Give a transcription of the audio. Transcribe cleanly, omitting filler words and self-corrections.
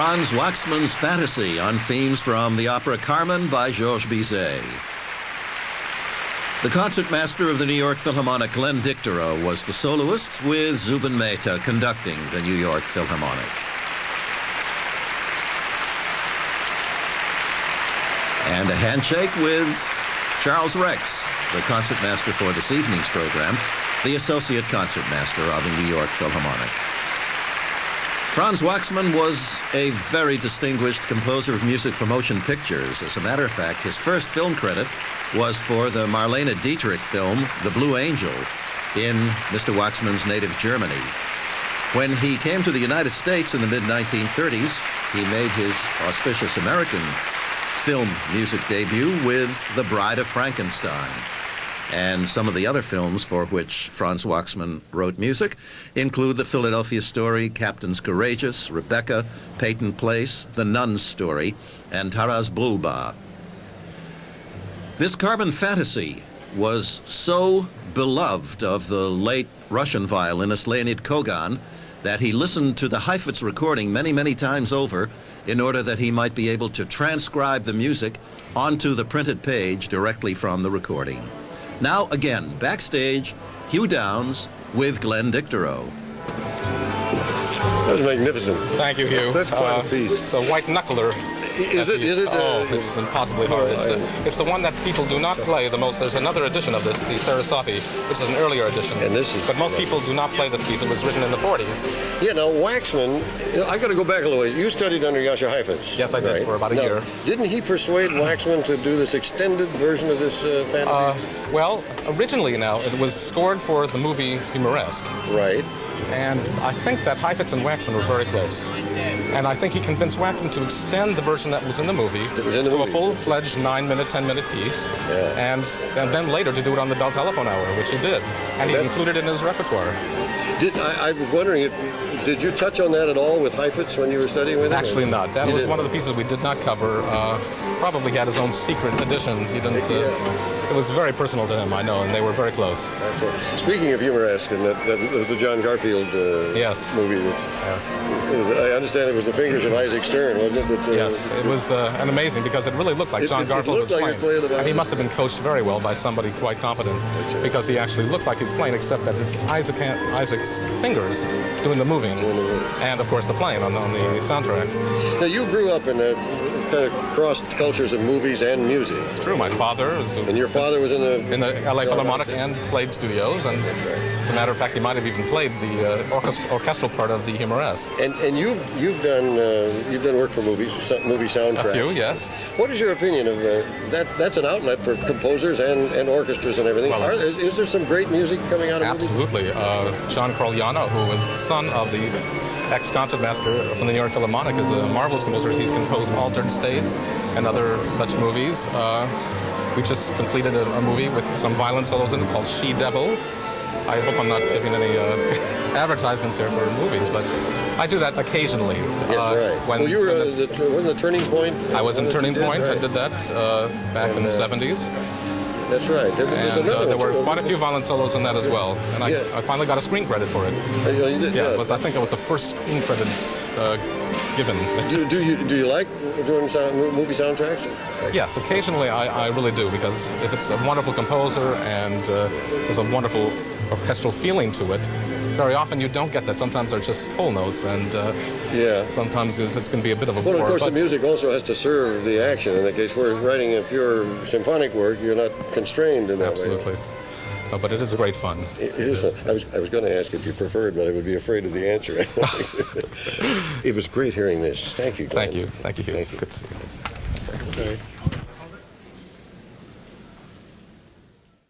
Franz Waxman's Fantasie on themes from the opera Carmen by Georges Bizet. The concertmaster of the New York Philharmonic, Glenn Dicterow, was the soloist, with Zubin Mehta conducting the New York Philharmonic. And a handshake with Charles Rex, the concertmaster for this evening's program, the associate concertmaster of the New York Philharmonic. Franz Waxman was a very distinguished composer of music for motion pictures. As a matter of fact, his first film credit was for the Marlene Dietrich film, The Blue Angel, in Mr. Waxman's native Germany. When he came to the United States in the mid-1930s, he made his auspicious American film music debut with The Bride of Frankenstein. And some of the other films for which Franz Waxman wrote music include The Philadelphia Story, Captains Courageous, Rebecca, Peyton Place, The Nun's Story, and Taras Bulba. This Carmen Fantasie was so beloved of the late Russian violinist Leonid Kogan that he listened to the Heifetz recording many, many times over in order that he might be able to transcribe the music onto the printed page directly from the recording. Now, again, backstage, Hugh Downs with Glenn Dicterow. That was magnificent. Thank you, Hugh. That's quite a piece. It's a white knuckler. Is it? Oh, it's impossibly hard. It's the one that people do not play the most. There's another edition of this, the Sarasate, which is an earlier edition. And this is, but most people do not play this piece. It was written in the 40s. Yeah, now Waxman, I got to go back a little way. You studied under Jascha Heifetz. Yes, I did, for about a year. Didn't he persuade Waxman to do this extended version of this fantasy? Well, originally now, it was scored for the movie Humoresque. Right. And I think that Heifetz and Waxman were very close. And I think he convinced Waxman to extend the version that was in the movie to a full-fledged 9-minute, 10-minute piece, and then later to do it on the Bell Telephone Hour, which he did. And he included it in his repertoire. I was wondering, did you touch on that at all with Heifetz when you were studying with him? Actually not. That was one of the pieces we did not cover. Probably had his own secret edition. He didn't. It was very personal to him, I know, and they were very close. Speaking of Humoresque, and the John Garfield movie. Yes. I understand it was the fingers of Isaac Stern, wasn't it? Yes, it was an amazing, because it really looked like John Garfield was playing. And he must have been coached very well by somebody quite competent, because he actually looks like he's playing, except that it's Isaac's fingers doing the moving, and of course the playing on the soundtrack. Now you grew up in a kind of crossed cultures of movies and music. It's true. My father was. And your father was in the LA Philharmonic and played studios, and as a matter of fact, he might have even played the orchestral part of the Humoresque. And you've done work for movie soundtracks. A few, yes. What is your opinion of that? That's an outlet for composers and orchestras and everything. Well, is there some great music coming out of movies? Absolutely. John Corliano, who was the son of the ex-concertmaster from the New York Philharmonic, is a marvelous composer. He's composed Altered States and other such movies. We just completed a movie with some violin solos in it called She Devil. I hope I'm not giving any advertisements here for movies, but I do that occasionally. Yes, right. You were wasn't the Turning Point? I was in Turning Point. Right. I did that back in the 70s. That's right. There were quite a few violin solos in that as well, and I finally got a screen credit for it. You did? Yeah, I think it was the first screen credit given. Do you like doing movie soundtracks? Yes, occasionally I really do, because if it's a wonderful composer and there's a wonderful orchestral feeling to it, very often you don't get that. Sometimes they're just whole notes, and sometimes it's going to be a bit of a bore. Well, of course, the music also has to serve the action. In that case, we're writing a pure symphonic work. You're not constrained in that way. Absolutely. No, but it is great fun. It is fun. I was going to ask if you preferred, but I would be afraid of the answer. It was great hearing this. Thank you, Glenn. Thank you. Good to see you. Okay.